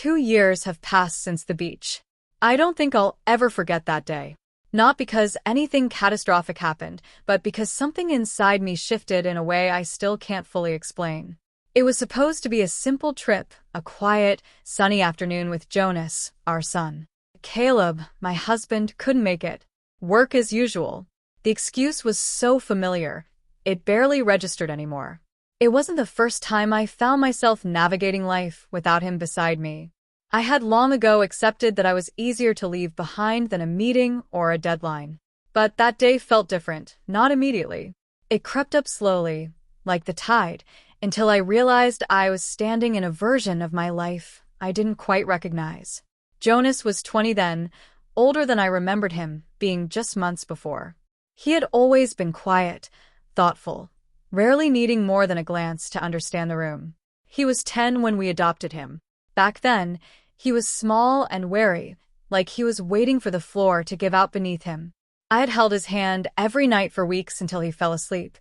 2 years have passed since the beach. I don't think I'll ever forget that day. Not because anything catastrophic happened, but because something inside me shifted in a way I still can't fully explain. It was supposed to be a simple trip, a quiet, sunny afternoon with Jonas, our son. Caleb, my husband, couldn't make it. Work as usual. The excuse was so familiar, it barely registered anymore. It wasn't the first time I found myself navigating life without him beside me. I had long ago accepted that I was easier to leave behind than a meeting or a deadline. But that day felt different, not immediately. It crept up slowly, like the tide, until I realized I was standing in a version of my life I didn't quite recognize. Jonas was 20 then, older than I remembered him being just months before. He had always been quiet, thoughtful, rarely needing more than a glance to understand the room. He was 10 when we adopted him. Back then, he was small and wary, like he was waiting for the floor to give out beneath him. I had held his hand every night for weeks until he fell asleep,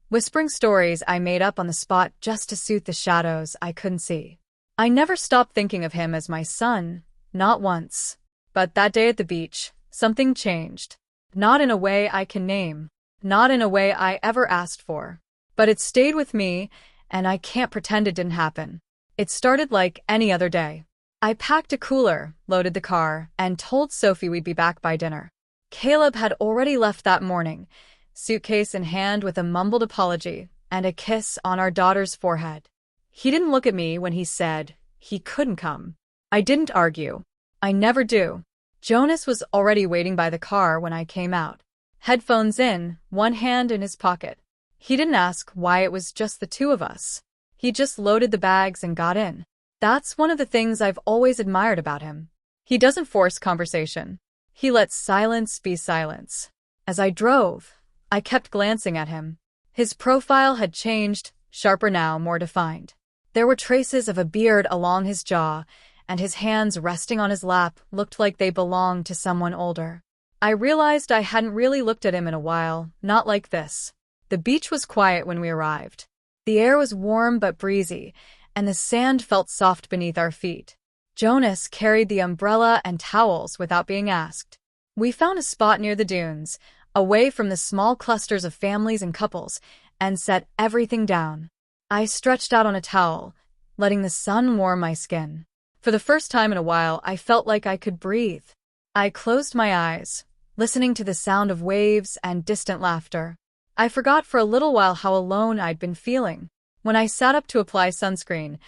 whispering stories I made up on the spot just to soothe the shadows I couldn't see. I never stopped thinking of him as my son, not once. But that day at the beach, something changed. Not in a way I can name, not in a way I ever asked for. But it stayed with me, and I can't pretend it didn't happen. It started like any other day. I packed a cooler, loaded the car, and told Sophie we'd be back by dinner. Caleb had already left that morning, suitcase in hand with a mumbled apology and a kiss on our daughter's forehead. He didn't look at me when he said he couldn't come. I didn't argue. I never do. Jonas was already waiting by the car when I came out. Headphones in, one hand in his pocket. He didn't ask why it was just the two of us. He just loaded the bags and got in. That's one of the things I've always admired about him. He doesn't force conversation. He lets silence be silence. As I drove, I kept glancing at him. His profile had changed, sharper now, more defined. There were traces of a beard along his jaw, and his hands resting on his lap looked like they belonged to someone older. I realized I hadn't really looked at him in a while, not like this. The beach was quiet when we arrived. The air was warm but breezy, and the sand felt soft beneath our feet. Jonas carried the umbrella and towels without being asked. We found a spot near the dunes, away from the small clusters of families and couples, and set everything down. I stretched out on a towel, letting the sun warm my skin. For the first time in a while, I felt like I could breathe. I closed my eyes, listening to the sound of waves and distant laughter. I forgot for a little while how alone I'd been feeling. When I sat up to apply sunscreen,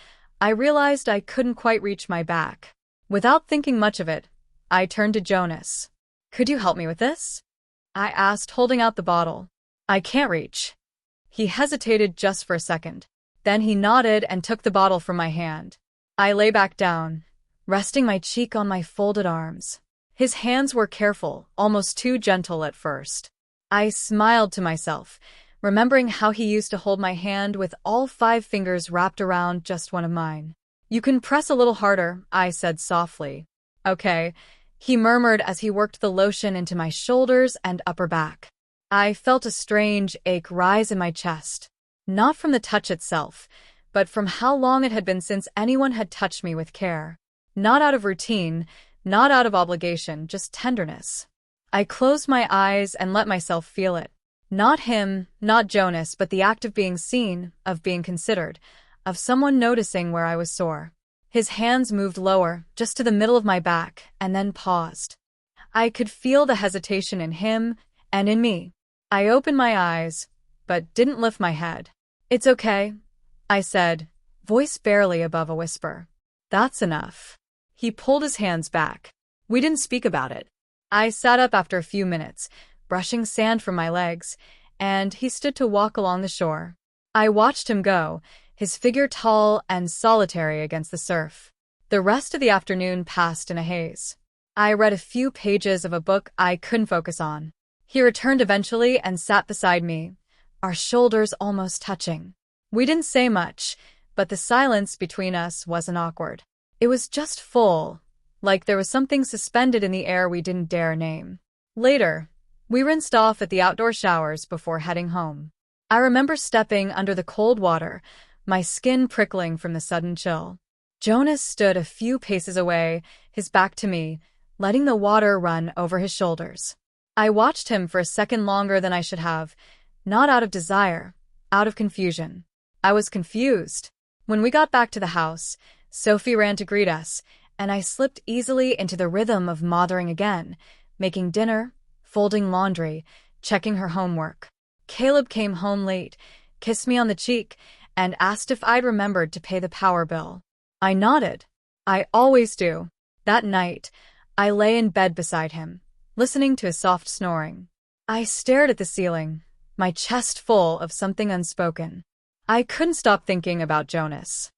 I realized I couldn't quite reach my back. Without thinking much of it, I turned to Jonas. "Could you help me with this?" I asked, holding out the bottle. "I can't reach." He hesitated just for a second. Then he nodded and took the bottle from my hand. I lay back down, resting my cheek on my folded arms. His hands were careful, almost too gentle at first. I smiled to myself, remembering how he used to hold my hand with all 5 fingers wrapped around just one of mine. "You can press a little harder," I said softly. "Okay," he murmured as he worked the lotion into my shoulders and upper back. I felt a strange ache rise in my chest, not from the touch itself, but from how long it had been since anyone had touched me with care. Not out of routine, not out of obligation, just tenderness. I closed my eyes and let myself feel it. Not him, not Jonas, but the act of being seen, of being considered, of someone noticing where I was sore. His hands moved lower, just to the middle of my back, and then paused. I could feel the hesitation in him and in me. I opened my eyes, but didn't lift my head. "It's okay," I said, voice barely above a whisper. "That's enough." He pulled his hands back. We didn't speak about it. I sat up after a few minutes, brushing sand from my legs, and he stood to walk along the shore. I watched him go, his figure tall and solitary against the surf. The rest of the afternoon passed in a haze. I read a few pages of a book I couldn't focus on. He returned eventually and sat beside me, our shoulders almost touching. We didn't say much, but the silence between us wasn't awkward. It was just full, like there was something suspended in the air we didn't dare name. Later, we rinsed off at the outdoor showers before heading home. I remember stepping under the cold water, my skin prickling from the sudden chill. Jonas stood a few paces away, his back to me, letting the water run over his shoulders. I watched him for a second longer than I should have, not out of desire, out of confusion. I was confused. When we got back to the house, Sophie ran to greet us, and I slipped easily into the rhythm of mothering again, making dinner, folding laundry, checking her homework. Caleb came home late, kissed me on the cheek, and asked if I'd remembered to pay the power bill. I nodded. I always do. That night, I lay in bed beside him, listening to his soft snoring. I stared at the ceiling, my chest full of something unspoken. I couldn't stop thinking about Jonas.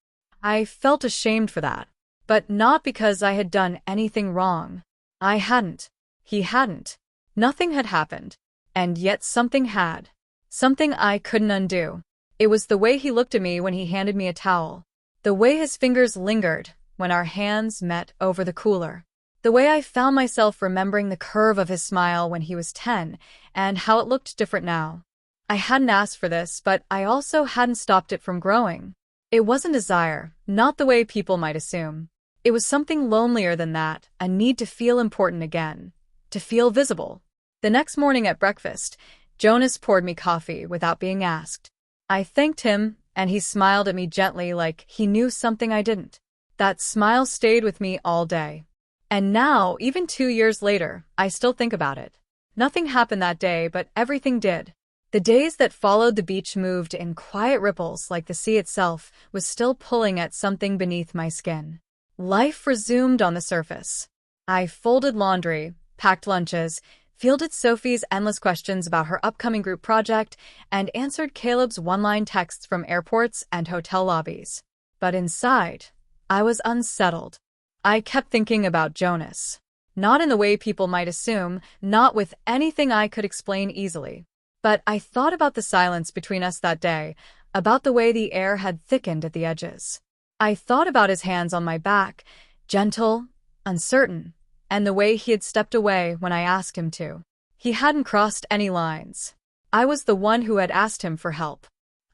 I felt ashamed for that, but not because I had done anything wrong. I hadn't. He hadn't. Nothing had happened. And yet something had. Something I couldn't undo. It was the way he looked at me when he handed me a towel. The way his fingers lingered when our hands met over the cooler. The way I found myself remembering the curve of his smile when he was 10 and how it looked different now. I hadn't asked for this, but I also hadn't stopped it from growing. It wasn't desire, not the way people might assume. It was something lonelier than that, a need to feel important again, to feel visible. The next morning at breakfast, Jonas poured me coffee without being asked. I thanked him, and he smiled at me gently like he knew something I didn't. That smile stayed with me all day. And now, even 2 years later, I still think about it. Nothing happened that day, but everything did. The days that followed, the beach moved in quiet ripples like the sea itself was still pulling at something beneath my skin. Life resumed on the surface. I folded laundry, packed lunches, fielded Sophie's endless questions about her upcoming group project, and answered Caleb's one-line texts from airports and hotel lobbies. But inside, I was unsettled. I kept thinking about Jonas. Not in the way people might assume, not with anything I could explain easily. But I thought about the silence between us that day, about the way the air had thickened at the edges. I thought about his hands on my back, gentle, uncertain, and the way he had stepped away when I asked him to. He hadn't crossed any lines. I was the one who had asked him for help.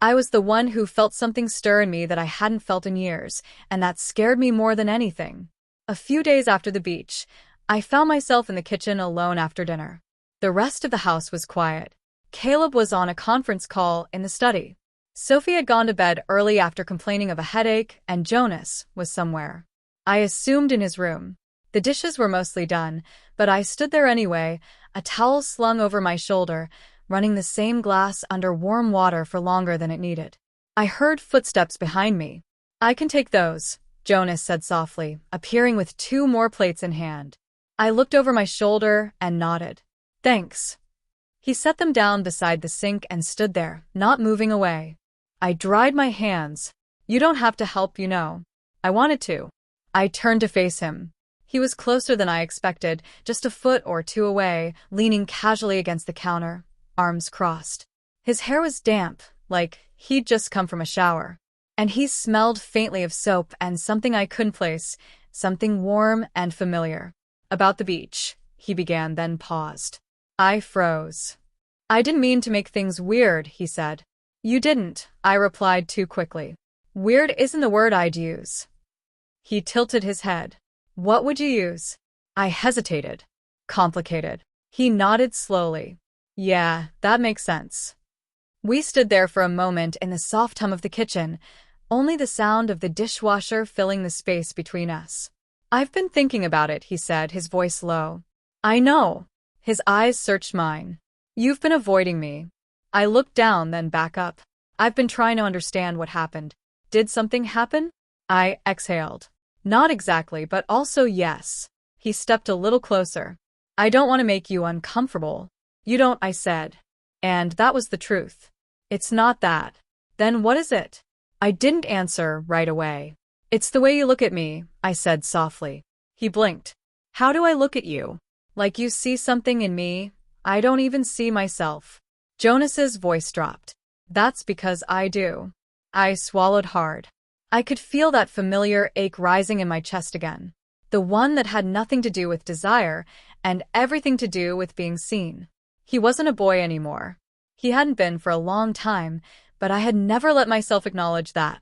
I was the one who felt something stir in me that I hadn't felt in years, and that scared me more than anything. A few days after the beach, I found myself in the kitchen alone after dinner. The rest of the house was quiet. Caleb was on a conference call in the study. Sophie had gone to bed early after complaining of a headache, and Jonas was somewhere. I assumed in his room. The dishes were mostly done, but I stood there anyway, a towel slung over my shoulder, running the same glass under warm water for longer than it needed. I heard footsteps behind me. "I can take those," Jonas said softly, appearing with 2 more plates in hand. I looked over my shoulder and nodded. "Thanks." He set them down beside the sink and stood there, not moving away. I dried my hands. "You don't have to help, you know." I wanted to. I turned to face him. He was closer than I expected, just a foot or 2 away, leaning casually against the counter, arms crossed. His hair was damp, like he'd just come from a shower. And he smelled faintly of soap and something I couldn't place, something warm and familiar. "About the beach," he began, then paused. I froze. "I didn't mean to make things weird," he said. "You didn't," I replied too quickly. "Weird isn't the word I'd use." He tilted his head. "What would you use?" I hesitated. "Complicated." He nodded slowly. "Yeah, that makes sense." We stood there for a moment in the soft hum of the kitchen, only the sound of the dishwasher filling the space between us. "I've been thinking about it," he said, his voice low. "I know." His eyes searched mine. "You've been avoiding me." I looked down, then back up. "I've been trying to understand what happened." "Did something happen?" I exhaled. "Not exactly, but also yes." He stepped a little closer. "I don't want to make you uncomfortable." "You don't," I said. And that was the truth. "It's not that." "Then what is it?" I didn't answer right away. "It's the way you look at me," I said softly. He blinked. "How do I look at you?" "Like you see something in me. I don't even see myself." Jonas's voice dropped. "That's because I do." I swallowed hard. I could feel that familiar ache rising in my chest again. The one that had nothing to do with desire and everything to do with being seen. He wasn't a boy anymore. He hadn't been for a long time, but I had never let myself acknowledge that.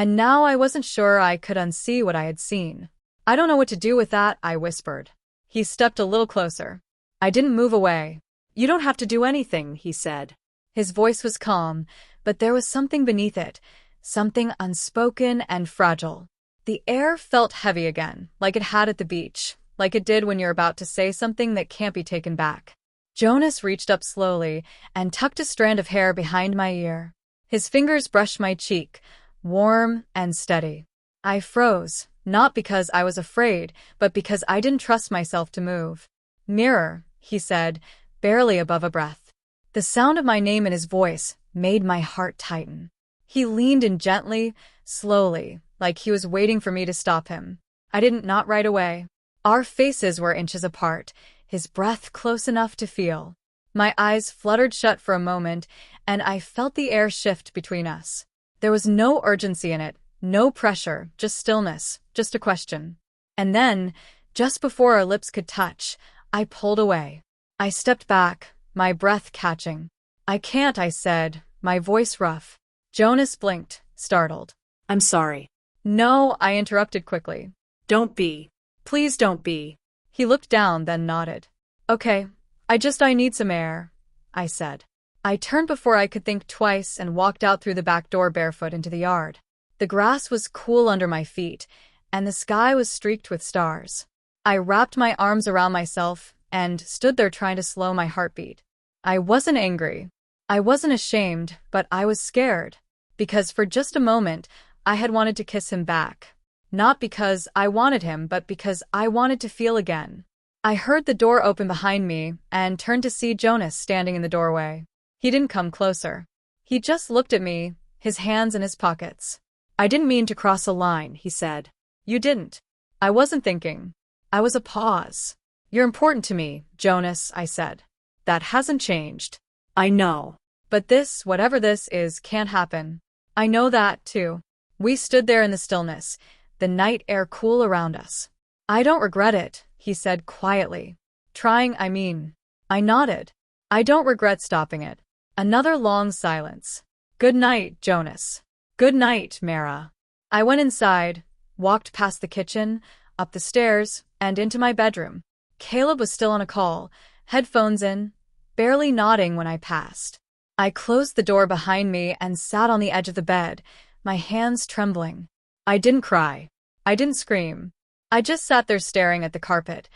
And now I wasn't sure I could unsee what I had seen. I don't know what to do with that, I whispered. He stepped a little closer. I didn't move away. You don't have to do anything, he said. His voice was calm, but there was something beneath it, something unspoken and fragile. The air felt heavy again, like it had at the beach, like it did when you're about to say something that can't be taken back. Jonas reached up slowly and tucked a strand of hair behind my ear. His fingers brushed my cheek, warm and steady. I froze, not because I was afraid, but because I didn't trust myself to move. Mirror, he said, barely above a breath. The sound of my name in his voice made my heart tighten. He leaned in gently, slowly, like he was waiting for me to stop him. I didn't knock right away. Our faces were inches apart, his breath close enough to feel. My eyes fluttered shut for a moment, and I felt the air shift between us. There was no urgency in it, no pressure, just stillness, just a question. And then, just before our lips could touch, I pulled away. I stepped back, my breath catching. I can't, I said, my voice rough. Jonas blinked, startled. I'm sorry. No, I interrupted quickly. Don't be. Please don't be. He looked down, then nodded. Okay, I need some air, I said. I turned before I could think twice and walked out through the back door barefoot into the yard. The grass was cool under my feet, and the sky was streaked with stars. I wrapped my arms around myself and stood there trying to slow my heartbeat. I wasn't angry. I wasn't ashamed, but I was scared. Because for just a moment, I had wanted to kiss him back. Not because I wanted him, but because I wanted to feel again. I heard the door open behind me and turned to see Jonas standing in the doorway. He didn't come closer. He just looked at me, his hands in his pockets. I didn't mean to cross a line, he said. You didn't. I wasn't thinking. I was a pause. You're important to me, Jonas, I said. That hasn't changed. I know. But this, whatever this is, can't happen. I know that, too. We stood there in the stillness, the night air cool around us. I don't regret it, he said quietly. I nodded. I don't regret stopping it. Another long silence. Good night, Jonas. Good night, Mara. I went inside, walked past the kitchen, up the stairs, and into my bedroom. Caleb was still on a call, headphones in, barely nodding when I passed. I closed the door behind me and sat on the edge of the bed, my hands trembling. I didn't cry. I didn't scream. I just sat there staring at the carpet,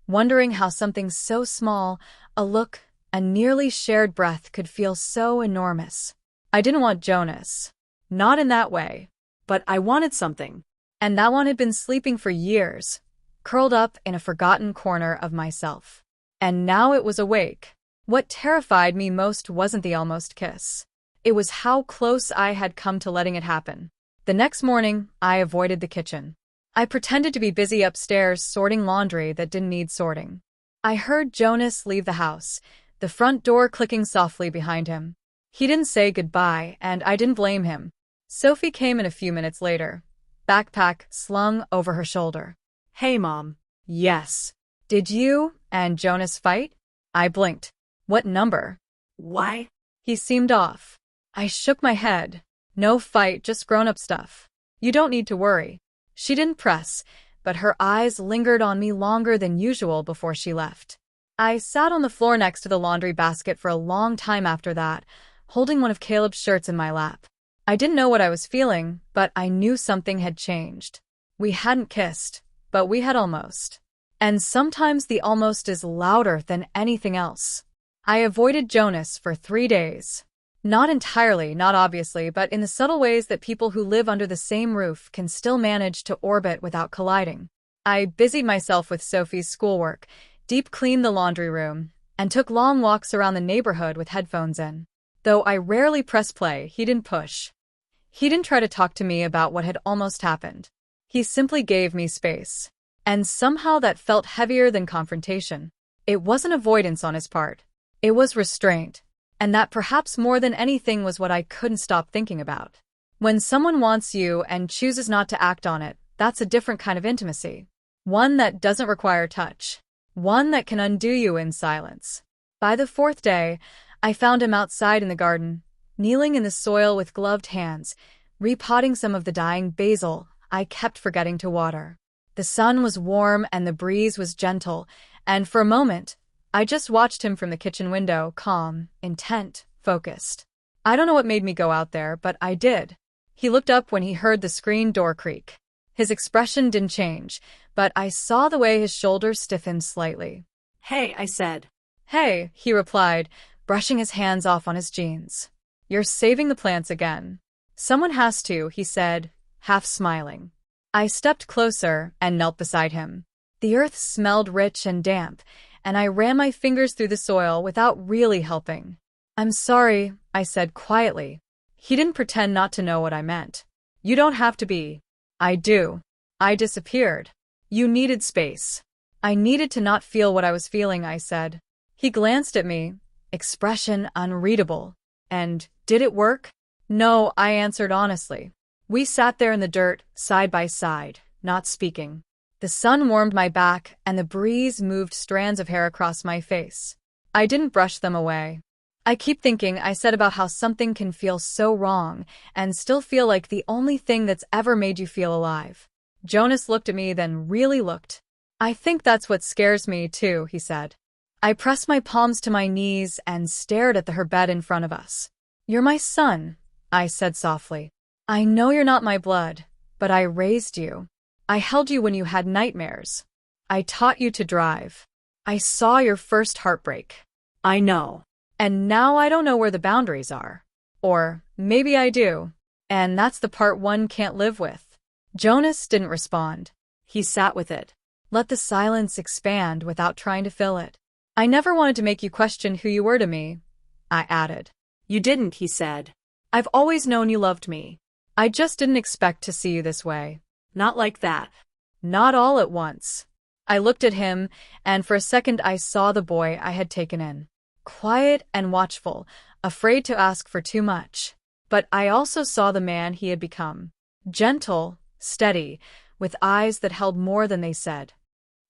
wondering how something so small, a look, a nearly shared breath could feel so enormous. I didn't want Jonas. Not in that way. But I wanted something. And that one had been sleeping for years, curled up in a forgotten corner of myself. And now it was awake. What terrified me most wasn't the almost kiss. It was how close I had come to letting it happen. The next morning, I avoided the kitchen. I pretended to be busy upstairs sorting laundry that didn't need sorting. I heard Jonas leave the house, the front door clicking softly behind him. He didn't say goodbye, and I didn't blame him. Sophie came in a few minutes later, backpack slung over her shoulder. Hey, Mom. Yes. Did you and Jonas fight? I blinked. What number? Why? He seemed off. I shook my head. No fight, just grown-up stuff. You don't need to worry. She didn't press, but her eyes lingered on me longer than usual before she left. I sat on the floor next to the laundry basket for a long time after that, holding one of Caleb's shirts in my lap. I didn't know what I was feeling, but I knew something had changed. We hadn't kissed, but we had almost. And sometimes the almost is louder than anything else. I avoided Jonas for 3 days. Not entirely, not obviously, but in the subtle ways that people who live under the same roof can still manage to orbit without colliding. I busied myself with Sophie's schoolwork, deep cleaned the laundry room, and took long walks around the neighborhood with headphones in. Though I rarely pressed play, he didn't push. He didn't try to talk to me about what had almost happened. He simply gave me space. And somehow that felt heavier than confrontation. It wasn't avoidance on his part. It was restraint. And that perhaps more than anything was what I couldn't stop thinking about. When someone wants you and chooses not to act on it, that's a different kind of intimacy. One that doesn't require touch. One that can undo you in silence. By the 4th day, I found him outside in the garden, kneeling in the soil with gloved hands, repotting some of the dying basil I kept forgetting to water. The sun was warm and the breeze was gentle, and for a moment, I just watched him from the kitchen window, calm, intent, focused. I don't know what made me go out there, but I did. He looked up when he heard the screen door creak. His expression didn't change, but I saw the way his shoulders stiffened slightly. Hey, I said. Hey, he replied, brushing his hands off on his jeans. You're saving the plants again. Someone has to, he said, half smiling. I stepped closer and knelt beside him. The earth smelled rich and damp, and I ran my fingers through the soil without really helping. I'm sorry, I said quietly. He didn't pretend not to know what I meant. You don't have to be. I do. I disappeared. You needed space. I needed to not feel what I was feeling, I said. He glanced at me, expression unreadable. And did it work? No, I answered honestly. We sat there in the dirt, side by side, not speaking. The sun warmed my back, and the breeze moved strands of hair across my face. I didn't brush them away. I keep thinking, I said, about how something can feel so wrong and still feel like the only thing that's ever made you feel alive. Jonas looked at me, then really looked. I think that's what scares me, too, he said. I pressed my palms to my knees and stared at her bed in front of us. You're my son, I said softly. I know you're not my blood, but I raised you. I held you when you had nightmares. I taught you to drive. I saw your first heartbreak. I know. And now I don't know where the boundaries are. Or maybe I do. And that's the part one can't live with. Jonas didn't respond. He sat with it. Let the silence expand without trying to fill it. I never wanted to make you question who you were to me, I added. You didn't, he said. I've always known you loved me. I just didn't expect to see you this way. Not like that. Not all at once. I looked at him, and for a second I saw the boy I had taken in. Quiet and watchful, afraid to ask for too much. But I also saw the man he had become. Gentle, steady, with eyes that held more than they said.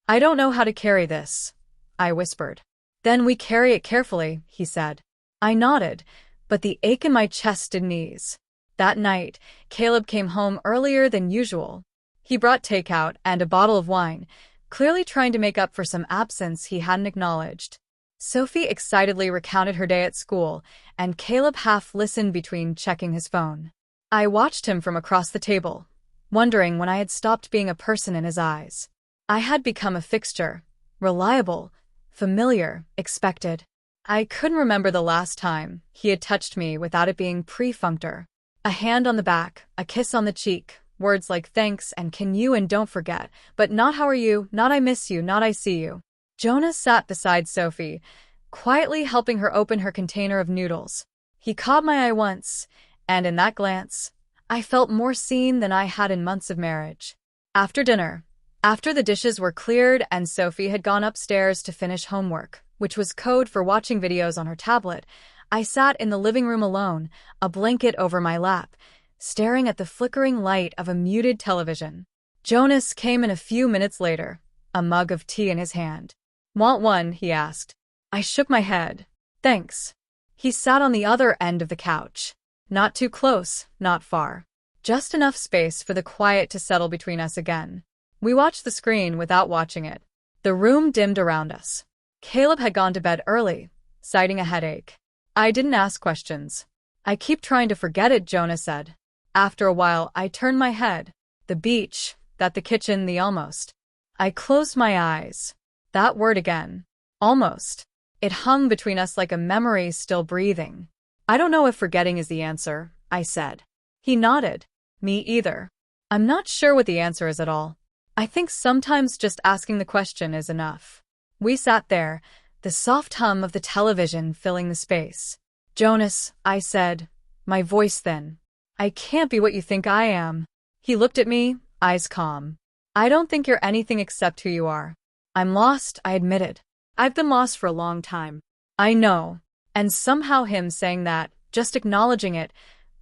I don't know how to carry this, I whispered. Then we carry it carefully, he said. I nodded, but the ache in my chest didn't ease. That night, Caleb came home earlier than usual. He brought takeout and a bottle of wine, clearly trying to make up for some absence he hadn't acknowledged. Sophie excitedly recounted her day at school, and Caleb half listened between checking his phone. I watched him from across the table, wondering when I had stopped being a person in his eyes. I had become a fixture, reliable, familiar, expected. I couldn't remember the last time he had touched me without it being perfunctory. A hand on the back, a kiss on the cheek, words like thanks and can you and don't forget, but not how are you, not I miss you, not I see you. Jonas sat beside Sophie, quietly helping her open her container of noodles. He caught my eye once, and in that glance, I felt more seen than I had in months of marriage. After dinner, after the dishes were cleared and Sophie had gone upstairs to finish homework, which was code for watching videos on her tablet, I sat in the living room alone, a blanket over my lap, staring at the flickering light of a muted television. Jonas came in a few minutes later, a mug of tea in his hand. Want one? He asked. I shook my head. Thanks. He sat on the other end of the couch. Not too close, not far. Just enough space for the quiet to settle between us again. We watched the screen without watching it. The room dimmed around us. Caleb had gone to bed early, citing a headache. I didn't ask questions. I keep trying to forget it, Jonah said. After a while, I turned my head. The beach, that the kitchen, the almost. I closed my eyes. That word again. Almost. It hung between us like a memory still breathing. I don't know if forgetting is the answer, I said. He nodded. Me either. I'm not sure what the answer is at all. I think sometimes just asking the question is enough. We sat there, the soft hum of the television filling the space. Jonas, I said, my voice thin. I can't be what you think I am. He looked at me, eyes calm. I don't think you're anything except who you are. I'm lost, I admitted. I've been lost for a long time. I know. And somehow him saying that, just acknowledging it,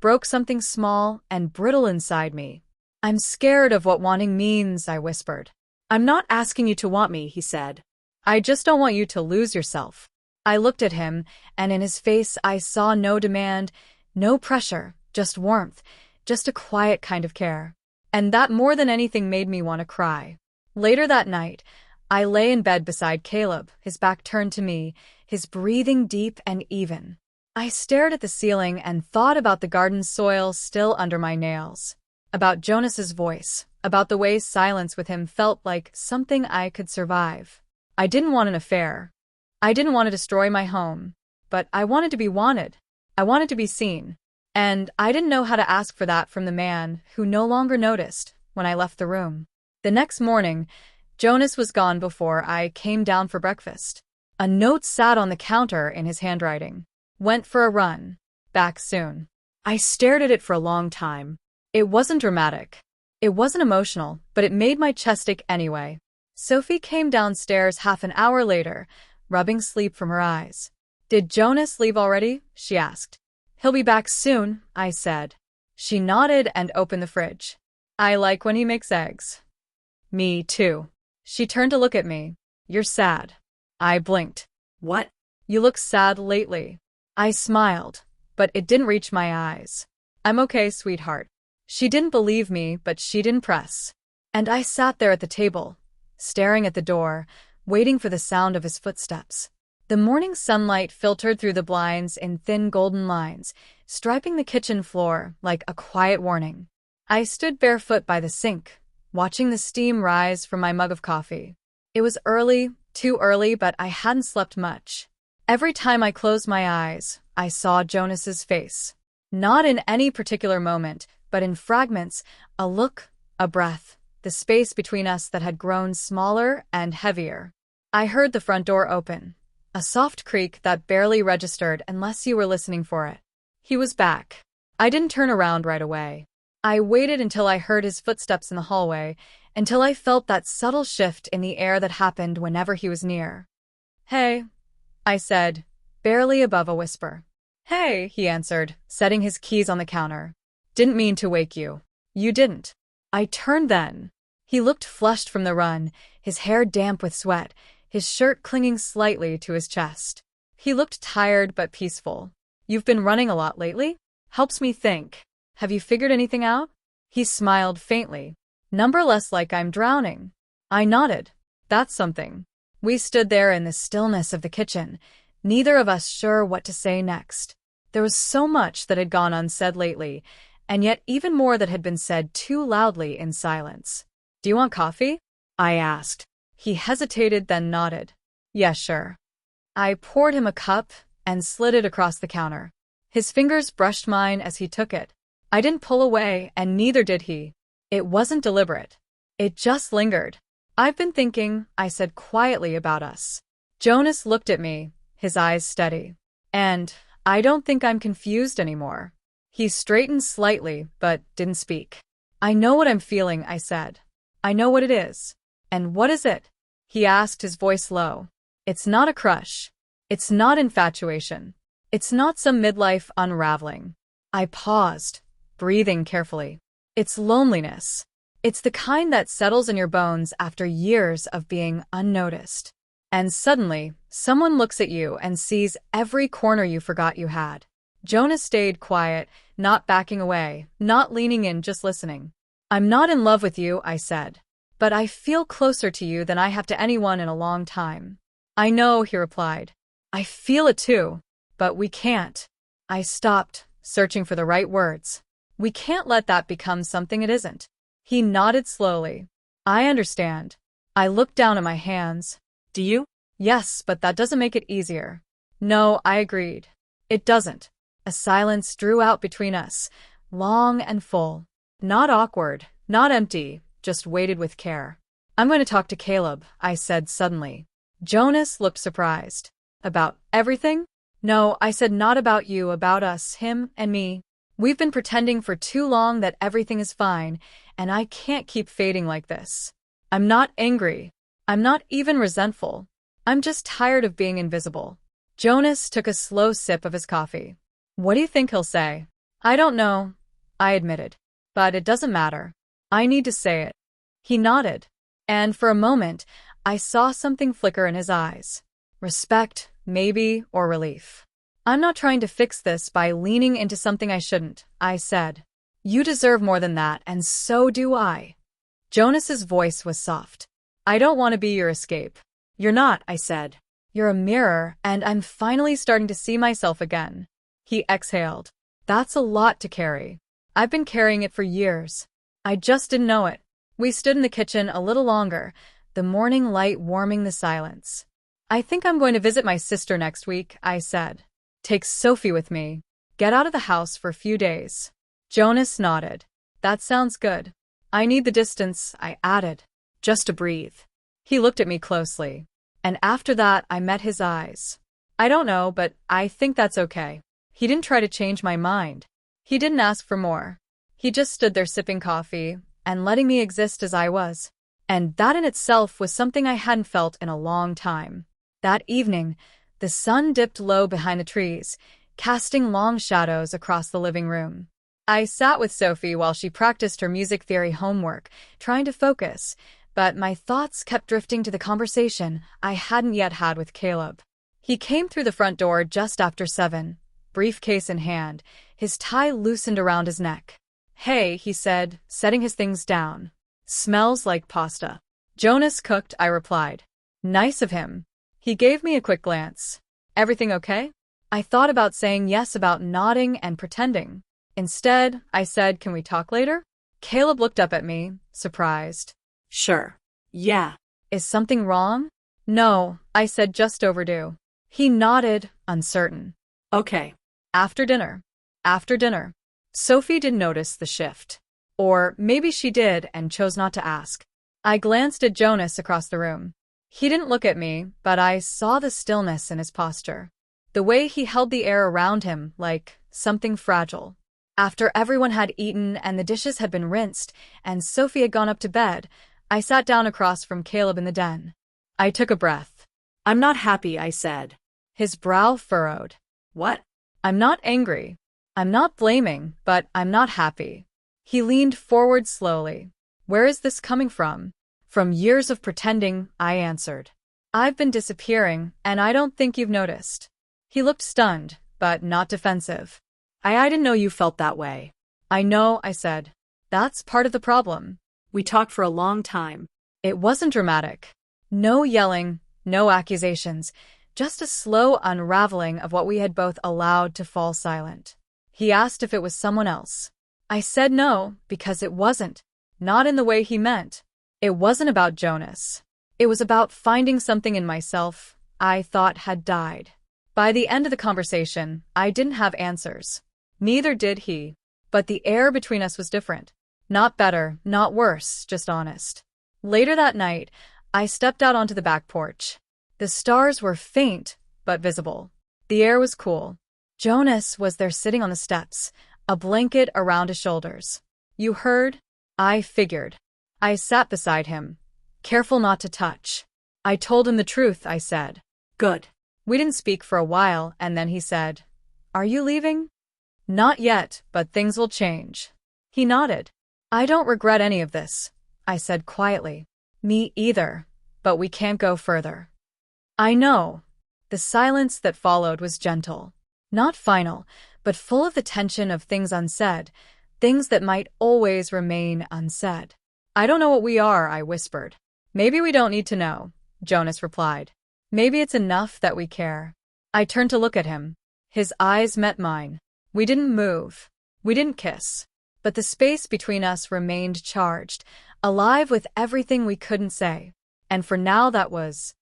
broke something small and brittle inside me. I'm scared of what wanting means, I whispered. I'm not asking you to want me, he said. I just don't want you to lose yourself. I looked at him, and in his face I saw no demand, no pressure, just warmth, just a quiet kind of care. And that more than anything made me want to cry. Later that night, I lay in bed beside Caleb, his back turned to me, his breathing deep and even. I stared at the ceiling and thought about the garden soil still under my nails, about Jonas's voice, about the way silence with him felt like something I could survive. I didn't want an affair. I didn't want to destroy my home, but I wanted to be wanted. I wanted to be seen. And I didn't know how to ask for that from the man who no longer noticed when I left the room. The next morning, Jonas was gone before I came down for breakfast. A note sat on the counter in his handwriting. Went for a run. Back soon. I stared at it for a long time. It wasn't dramatic. It wasn't emotional, but it made my chest ache anyway. Sophie came downstairs half an hour later, rubbing sleep from her eyes. Did Jonas leave already? She asked. He'll be back soon, I said. She nodded and opened the fridge. I like when he makes eggs. Me too. She turned to look at me. You're sad. I blinked. What? You look sad lately. I smiled, but it didn't reach my eyes. I'm okay, sweetheart. She didn't believe me, but she didn't press. And I sat there at the table, staring at the door, waiting for the sound of his footsteps. The morning sunlight filtered through the blinds in thin golden lines, striping the kitchen floor like a quiet warning. I stood barefoot by the sink, watching the steam rise from my mug of coffee. It was early, too early, but I hadn't slept much. Every time I closed my eyes, I saw Jonas's face. Not in any particular moment, but in fragments, a look, a breath, the space between us that had grown smaller and heavier. I heard the front door open, a soft creak that barely registered unless you were listening for it. He was back. I didn't turn around right away. I waited until I heard his footsteps in the hallway, until I felt that subtle shift in the air that happened whenever he was near. Hey, I said, barely above a whisper. Hey, he answered, setting his keys on the counter. Didn't mean to wake you. You didn't. I turned then. He looked flushed from the run, his hair damp with sweat, his shirt clinging slightly to his chest. He looked tired but peaceful. You've been running a lot lately? Helps me think. Have you figured anything out? He smiled faintly. Numberless like I'm drowning. I nodded. That's something. We stood there in the stillness of the kitchen, neither of us sure what to say next. There was so much that had gone unsaid lately, and yet even more that had been said too loudly in silence. Do you want coffee? I asked. He hesitated, then nodded. Yes, sure. I poured him a cup and slid it across the counter. His fingers brushed mine as he took it. I didn't pull away, and neither did he. It wasn't deliberate. It just lingered. I've been thinking, I said quietly, about us. Jonas looked at me, his eyes steady. And I don't think I'm confused anymore. He straightened slightly, but didn't speak. I know what I'm feeling, I said. I know what it is. And what is it? He asked, his voice low. It's not a crush. It's not infatuation. It's not some midlife unraveling. I paused, breathing carefully. It's loneliness. It's the kind that settles in your bones after years of being unnoticed. And suddenly, someone looks at you and sees every corner you forgot you had. Jonas stayed quiet, not backing away, not leaning in, just listening. I'm not in love with you, I said. But I feel closer to you than I have to anyone in a long time. I know, he replied. I feel it too. But we can't. I stopped, searching for the right words. We can't let that become something it isn't. He nodded slowly. I understand. I looked down at my hands. Do you? Yes, but that doesn't make it easier. No, I agreed. It doesn't. A silence drew out between us, long and full. Not awkward, not empty, just weighted with care. I'm going to talk to Caleb, I said suddenly. Jonas looked surprised. About everything? No, I said, not about you, about us, him and me. We've been pretending for too long that everything is fine, and I can't keep fading like this. I'm not angry. I'm not even resentful. I'm just tired of being invisible. Jonas took a slow sip of his coffee. What do you think he'll say? I don't know, I admitted. But it doesn't matter. I need to say it. He nodded. And for a moment, I saw something flicker in his eyes. Respect, maybe, or relief. I'm not trying to fix this by leaning into something I shouldn't, I said. You deserve more than that, and so do I. Jonas's voice was soft. I don't want to be your escape. You're not, I said. You're a mirror, and I'm finally starting to see myself again. He exhaled. That's a lot to carry. I've been carrying it for years. I just didn't know it. We stood in the kitchen a little longer, the morning light warming the silence. I think I'm going to visit my sister next week, I said. Take Sophie with me. Get out of the house for a few days. Jonas nodded. That sounds good. I need the distance, I added. Just to breathe. He looked at me closely. And after that, I met his eyes. I don't know, but I think that's okay. He didn't try to change my mind. He didn't ask for more. He just stood there sipping coffee and letting me exist as I was. And that in itself was something I hadn't felt in a long time. That evening, the sun dipped low behind the trees, casting long shadows across the living room. I sat with Sophie while she practiced her music theory homework, trying to focus, but my thoughts kept drifting to the conversation I hadn't yet had with Caleb. He came through the front door just after 7, briefcase in hand, his tie loosened around his neck. Hey, he said, setting his things down. Smells like pasta. Jonas cooked, I replied. Nice of him. He gave me a quick glance. Everything okay? I thought about saying yes, about nodding and pretending. Instead, I said, can we talk later? Caleb looked up at me, surprised. Sure. Yeah. Is something wrong? No, I said, just overdue. He nodded, uncertain. Okay. After dinner. After dinner. Sophie didn't notice the shift. Or maybe she did and chose not to ask. I glanced at Jonas across the room. He didn't look at me, but I saw the stillness in his posture. The way he held the air around him like something fragile. After everyone had eaten and the dishes had been rinsed and Sophie had gone up to bed, I sat down across from Caleb in the den. I took a breath. I'm not happy, I said. His brow furrowed. What? I'm not angry. I'm not blaming, but I'm not happy. He leaned forward slowly. Where is this coming from? From years of pretending, I answered. I've been disappearing, and I don't think you've noticed. He looked stunned, but not defensive. I didn't know you felt that way. I know, I said. That's part of the problem. We talked for a long time. It wasn't dramatic. No yelling, no accusations, just a slow unraveling of what we had both allowed to fall silent. He asked if it was someone else. I said no, because it wasn't. Not in the way he meant. It wasn't about Jonas. It was about finding something in myself I thought had died. By the end of the conversation, I didn't have answers. Neither did he. But the air between us was different. Not better, not worse, just honest. Later that night, I stepped out onto the back porch. The stars were faint, but visible. The air was cool. Jonas was there sitting on the steps, a blanket around his shoulders. You heard? I figured. I sat beside him, careful not to touch. I told him the truth, I said. Good. We didn't speak for a while, and then he said, Are you leaving? Not yet, but things will change. He nodded. I don't regret any of this, I said quietly. Me either, but we can't go further. I know. The silence that followed was gentle. Not final, but full of the tension of things unsaid, things that might always remain unsaid. I don't know what we are, I whispered. Maybe we don't need to know, Jonas replied. Maybe it's enough that we care. I turned to look at him. His eyes met mine. We didn't move. We didn't kiss. But the space between us remained charged, alive with everything we couldn't say. And for now that was